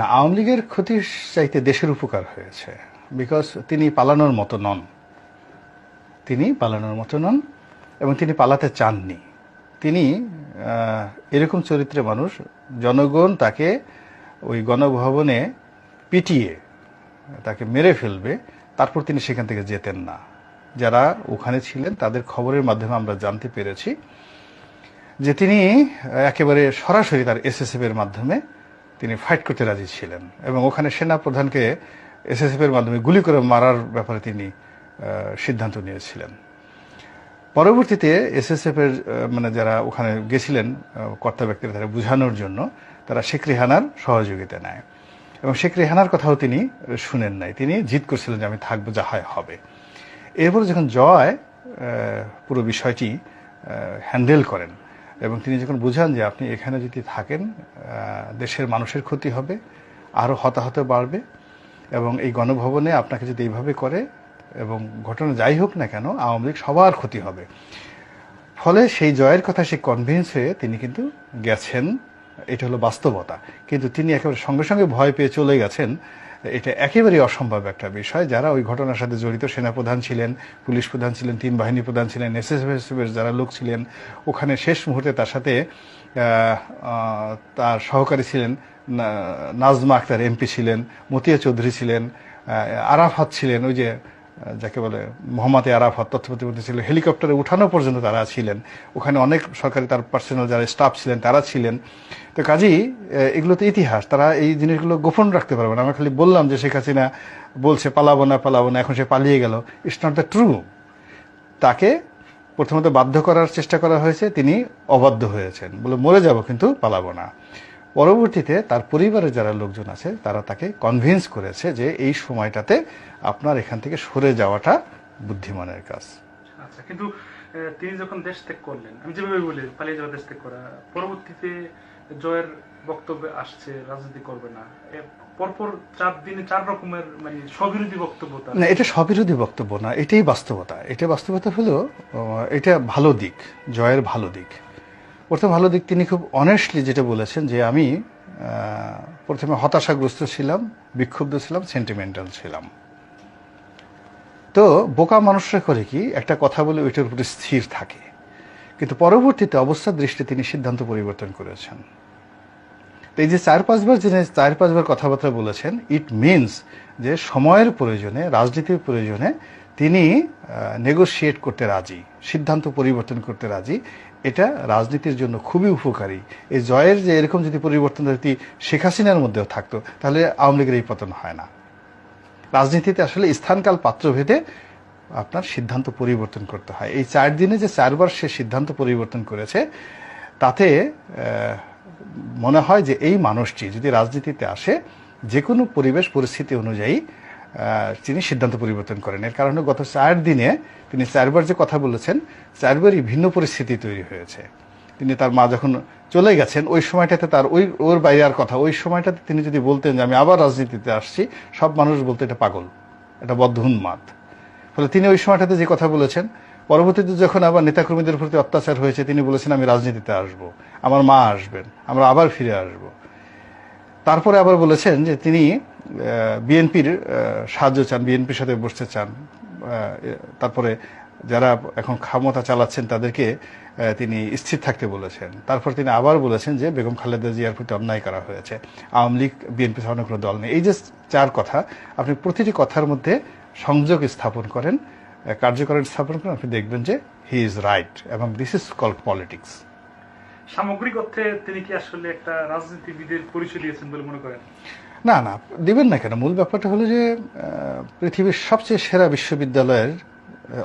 না, আওয়ামী লীগের ক্ষতির চাইতে দেশের উপকার হয়েছে। বিকজ তিনি পালানোর মতো নন, তিনি পালানোর মতো নন এবং তিনি পালাতে চাননি। তিনি এরকম চরিত্রের মানুষ, জনগণ তাকে ওই গণভবনে পিটিয়ে তাকে মেরে ফেলবে, তারপর তিনি সেখান থেকে যেতেন না। যারা ওখানে ছিলেন তাদের খবরের মাধ্যমে আমরা জানতে পেরেছি যে তিনি একেবারে সরাসরি তার এসএসএফ এর মাধ্যমে তিনি ফাইট করতে রাজি ছিলেন এবং ওখানে সেনা প্রধানকে এসএসএফ এর মাধ্যমে গুলি করে মারার ব্যাপারে তিনি সিদ্ধান্ত নিয়েছিলেন। পরবর্তীতে এসএসএফ এর মানে যারা ওখানে গেছিলেন কর্তা ব্যক্তিরা, তারা বোঝানোর জন্য তারা শেখ রেহানার সহযোগিতা নেয় এবং শেখ রেহানার কথাও তিনি শুনেন নাই। তিনি জিদ করছিলেন যে আমি থাকবো, যা হয় হবে। এরপর যখন জয় পুরো বিষয়টি হ্যান্ডেল করেন এবং তিনি যখন বুঝান যে আপনি এখানে যদি থাকেন দেশের মানুষের ক্ষতি হবে, আরও হতাহত বাড়বে এবং এই গণভবনে আপনাকে যদি এইভাবে করে এবং ঘটনা যাই হোক না কেন আওয়ামী লীগ সবার ক্ষতি হবে। ফলে সেই জয়ের কথা সে কনভিন্স হয়ে তিনি কিন্তু গেছেন। এটা হলো বাস্তবতা। কিন্তু তিনি একেবারে সঙ্গে সঙ্গে ভয় পেয়ে চলে গেছেন, এটা একেবারেই অসম্ভব একটা বিষয়। যারা ওই ঘটনার সাথে জড়িত, সেনাপ্রধান ছিলেন, পুলিশ প্রধান ছিলেন, 3 বাহিনী প্রধান ছিলেন, এসএসএফ যারা লোক ছিলেন ওখানে, শেষ মুহূর্তে তার সাথে তার সহকারী ছিলেন নাজমা আক্তার এমপি ছিলেন, মতিয়া চৌধুরী ছিলেন, আরাফাত ছিলেন, ওই যে যাকে বলে মোহাম্মদ আরাফাত তথ্য প্রতিমন্ত্রী ছিল, হেলিকপ্টারে উঠানো পর্যন্ত তারা ছিলেন ওখানে, অনেক সরকারি তার পার্সোনাল যারা স্টাফ ছিলেন তারা ছিলেন। তো কাজেই এগুলো তো ইতিহাস, তারা এই জিনিসগুলো গোপন রাখতে পারবে না। আমরা খালি বললাম যে শেখ হাসিনা বলছে পালাবো না পালাবো না, এখন সে পালিয়ে গেল, ইটস নট দ্য ট্রু। তাকে প্রথমত বাধ্য করার চেষ্টা করা হয়েছে, তিনি অবাধ্য হয়েছেন, বলে মরে যাব কিন্তু পালাবো না। পরবর্তীতে তার পরিবারের যারা লোকজন আছে তারা তাকে কনভিন্স করেছে যে এই সময়টাতে আপনার এখান থেকে সরে যাওয়াটা বুদ্ধিমানের কাজ। আচ্ছা, কিন্তু তিনি যখন দেশ ত্যাগ করলেন, আমি যেভাবে বলি পালিয়ে যাওয়া, দেশ ত্যাগ করা, পরবর্তীতে জয়ের বক্তব্য আসছে রাজনীতি করবে না, পরপর 4 দিনে 4 রকমের মানে স্ববিরোধী বক্তব্য। না, এটা স্ববিরোধী বক্তব্য না, এটাই বাস্তবতা। এটা বাস্তবতা হলো, এটা ভালো দিক, জয়ের ভালো দিক। প্রথম ভালো দিক, তিনি খুব অনেস্টলি যেটা বলেছেন যে আমি প্রথমে হতাশাগ্রস্ত ছিলাম, বিক্ষুব্ধ ছিলাম, সেন্টিমেন্টাল ছিলাম। তো বোকা মানুষরা করে কি, একটা কথা বলে ওইটার উপরে স্থির থাকে, কিন্তু পরবর্তীতে অবস্থার দৃষ্টিতে তিনি সিদ্ধান্ত পরিবর্তন করেছেন। তো এই যে 4-5 বার কথাবার্তা বলেছেন, ইট মিনস যে সময়ের প্রয়োজনে, রাজনীতির প্রয়োজনে তিনি নেগোশিয়েট করতে রাজি, সিদ্ধান্ত পরিবর্তন করতে রাজি। এটা রাজনীতির জন্য খুবই উপকারী। এই জয়ের যে এরকম যদি পরিবর্তন যদি শেখ হাসিনার মধ্যেও থাকতো তাহলে আওয়ামী লীগের এই পতন হয় না। রাজনীতিতে আসলে স্থানকাল পাত্রভেদে আপনার সিদ্ধান্ত পরিবর্তন করতে হয়। এই 4 দিনে যে 4 বার সে সিদ্ধান্ত পরিবর্তন করেছে, তাতে মনে হয় যে এই মানুষটি যদি রাজনীতিতে আসে, যে কোনো পরিবেশ পরিস্থিতি অনুযায়ী তিনি সিদ্ধান্ত পরিবর্তন করেন। এর কারণে গত 4 দিনে তিনি 4 বার যে কথা বলেছেন, 4 বারই ভিন্ন পরিস্থিতি তৈরি হয়েছে। তিনি তার মা যখন চলে গেছেন ওই সময়টাতে তার ওর বাইরে আর কথা, ওই সময়টাতে তিনি যদি বলতেন যে আমি আবার রাজনীতিতে আসছি, সব মানুষ বলতো এটা পাগল, এটা বদ্ধ উন্মাদ। ফলে তিনি ওই সময়টাতে যে কথা বলেছেন, পরবর্তীতে যখন আবার নেতাকর্মীদের প্রতি অত্যাচার হয়েছে তিনি বলেছেন আমি রাজনীতিতে আসব, আমার মা আসবেন, আমরা আবার ফিরে আসব। তারপরে আবার বলেছেন যে তিনি বিএনপির সাহায্য চান, বিএনপির সাথে বসতে চান। তারপরে যারা এখন ক্ষমতা চালাচ্ছেন তাদেরকে তিনি স্থির থাকতে বলেছেন। তারপর তিনি আবার বলেছেন যে বেগম খালেদা জিয়ার প্রতি অন্যায় করা হয়েছে, আওয়ামী লীগ বিএনপি ধরনের কোনো দল নেই। এই যে 4 কথা, আপনি প্রতিটি কথার মধ্যে সংযোগ স্থাপন করেন, কার্যকরণ স্থাপন করেন, আপনি দেখবেন যে হি ইজ রাইট এবং দিস ইজ কল্ড পলিটিক্স। সামগ্রিক অর্থে তিনি কি আসলে একটা রাজনীতিবিদের পরিচয় দিয়েছেন বলে মনে করেন? না না, দিবেন না কেন? মূল ব্যাপারটা হলো যে পৃথিবীর সবচেয়ে সেরা বিশ্ববিদ্যালয়ের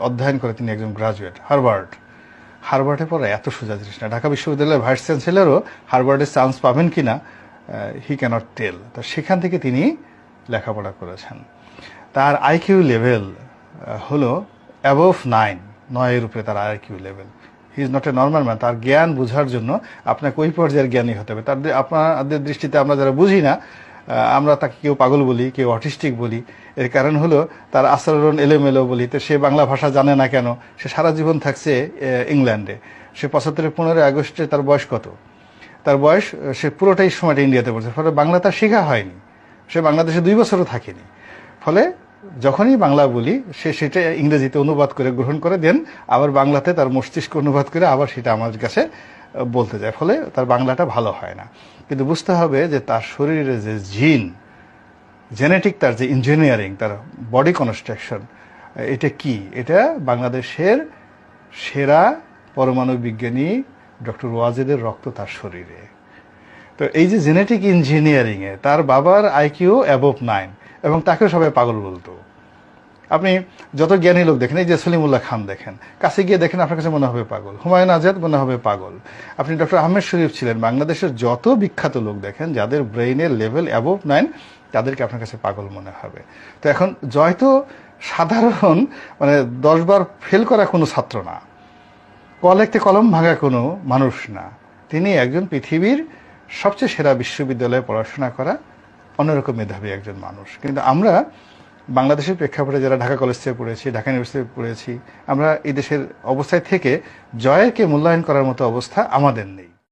অধ্যয়ন করে তিনি একজন গ্রাজুয়েট, হার্ভার্ডে পড়া এত সোজা জিনিস না। ঢাকা বিশ্ববিদ্যালয়ের ভাইস চ্যান্সেলরও হার্ভার্ডের চান্স পাবেন কিনা হি ক্যানট টেল। তো সেখান থেকে তিনি লেখাপড়া করেছেন। তার আইকিউ লেভেল হলো অ্যাবভ 9 উপরে তার IQ level. He is not a normal man. তার জ্ঞান বোঝার জন্য আপনাকে ওই পর্যায়ের জ্ঞানী হতে হবে। আপনাদের দৃষ্টিতে আমরা যারা বুঝি না, আমরা তাকে কেউ পাগল বলি, কেউ অটিস্টিক বলি। এর কারণ হলো তার আচরণ এলোমেলো বলি। তো সে বাংলা ভাষা জানে না কেন? সে সারা জীবন থাকছে ইংল্যান্ডে। সে 15 আগস্টে তার বয়স কত? তার বয়স, সে পুরোটাই সময়টা ইন্ডিয়াতে পড়ছে, ফলে বাংলা তার শেখা হয়নি। সে বাংলাদেশে 2 বছরও থাকেনি। ফলে যখনই বাংলা বলি সে সেটা ইংরেজিতে অনুবাদ করে গ্রহণ করে দেন, আবার বাংলাতে তার মস্তিষ্ক অনুবাদ করে আবার সেটা আমার কাছে বলতে যায়, ফলে তার বাংলাটা ভালো হয় না। কিন্তু বুঝতে হবে যে তার শরীরে যে জিন, জেনেটিক, তার যে ইঞ্জিনিয়ারিং, তার বডি কনস্ট্রাকশন, এটা কি? এটা বাংলাদেশের সেরা পরমাণু বিজ্ঞানী ডক্টর ওয়াজেদের রক্ত তার শরীরে। তো এই যে জেনেটিক ইঞ্জিনিয়ারিংয়ে তার বাবার আইকিউ অ্যাবভ 9, এবং তাকেও সবাই পাগল বলতো। আপনি যত জ্ঞানী লোক দেখেন, এই যে সলিমুল্লাহ খান দেখেন, কাছে গিয়ে দেখেন আপনার কাছে মনে হবে পাগল, হুমায়ুন আজাদ মনে হবে পাগল। আপনি ডক্টর আহমেদ শরীফ ছিলেন, বাংলাদেশের যত বিখ্যাত লোক দেখেন যাদের ব্রেইনের লেভেল অ্যাবভ 9, তাদেরকে আপনার কাছে পাগল মনে হবে। তো এখন জয় তো সাধারণ 10 বার ফেল করা কোনো ছাত্র না, লিখতে কলম ভাঙা কোনো মানুষ না। তিনি একজন পৃথিবীর সবচেয়ে সেরা বিশ্ববিদ্যালয়ে পড়াশোনা করা অন্যরকম মেধাবী একজন মানুষ। কিন্তু আমরা বাংলাদেশের প্রেক্ষাপটে যারা ঢাকা কলেজ থেকে পড়েছি, ঢাকা ইউনিভার্সিটি পড়েছি, আমরা এই দেশের অবস্থায় থেকে জয়েরকে মূল্যায়ন করার মতো অবস্থা আমাদের নেই।